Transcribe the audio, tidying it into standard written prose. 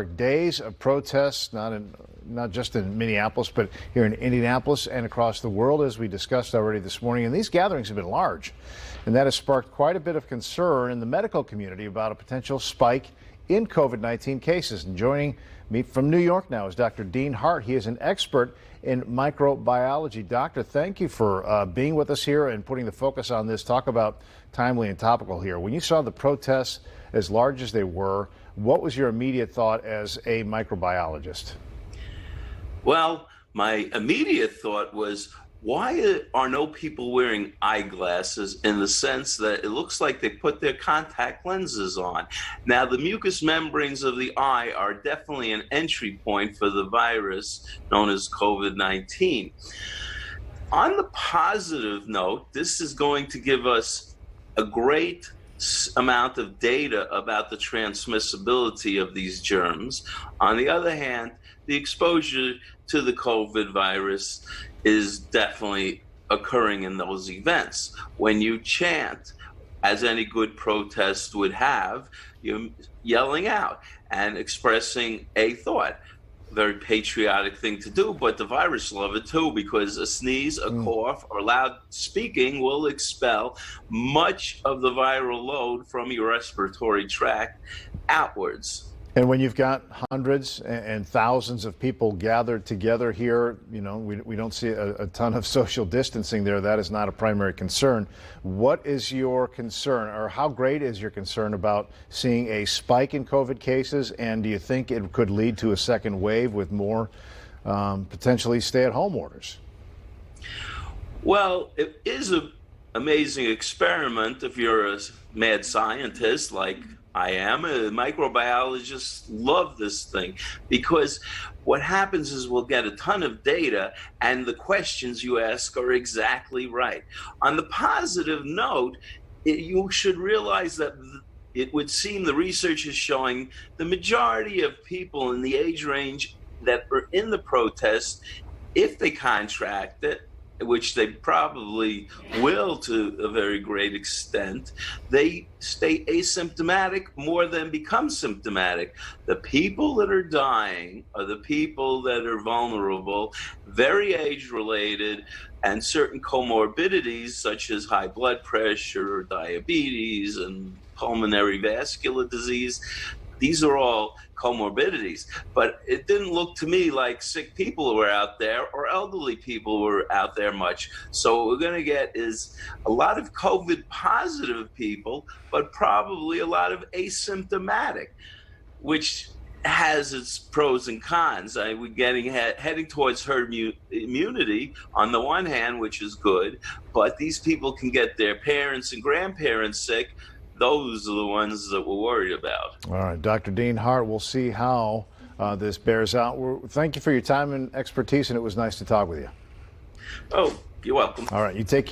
Days of protests, not just in Minneapolis, but here in Indianapolis and across the world, as we discussed already this morning. And these gatherings have been large, and that has sparked quite a bit of concern in the medical community about a potential spike in COVID-19 cases. And joining me from New York now is Dr. Evan Hart. He is an expert in microbiology. Doctor, thank you for being with us here and putting the focus on this. Talk about timely and topical here. When you saw the protests as large as they were, what was your immediate thought as a microbiologist? Well, my immediate thought was, why are no people wearing eyeglasses, in the sense that it looks like they put their contact lenses on? Now, the mucous membranes of the eye are definitely an entry point for the virus known as COVID-19. On the positive note, this is going to give us a great amount of data about the transmissibility of these germs. On the other hand, the exposure to the COVID virus is definitely occurring in those events. When you chant, as any good protest would have, you're yelling out and expressing a thought. Very patriotic thing to do, but the virus love it too, because a sneeze, a cough, or loud speaking will expel much of the viral load from your respiratory tract outwards. And when you've got hundreds and thousands of people gathered together here, you know, we don't see a ton of social distancing there. That is not a primary concern. What is your concern, or how great is your concern about seeing a spike in COVID cases? And do you think it could lead to a second wave with more potentially stay-at-home orders? Well, it is an amazing experiment if you're a mad scientist like I am. Microbiologists love this thing, because what happens is we'll get a ton of data, and the questions you ask are exactly right. On the positive note, you should realize that it would seem the research is showing the majority of people in the age range that are in the protest, if they contract it, which they probably will to a very great extent, they stay asymptomatic more than become symptomatic. The people that are dying are the people that are vulnerable, very age-related, and certain comorbidities such as high blood pressure, diabetes, and pulmonary vascular disease. These are all comorbidities, but it didn't look to me like sick people were out there or elderly people were out there much. So what we're going to get is a lot of COVID positive people, but probably a lot of asymptomatic, which has its pros and cons. We're heading towards herd immunity on the one hand, which is good, but these people can get their parents and grandparents sick. Those are the ones that we're worried about. All right, Dr. Evan Hart, we'll see how this bears out. Thank you for your time and expertise, and it was nice to talk with you. Oh, you're welcome. All right, you take care.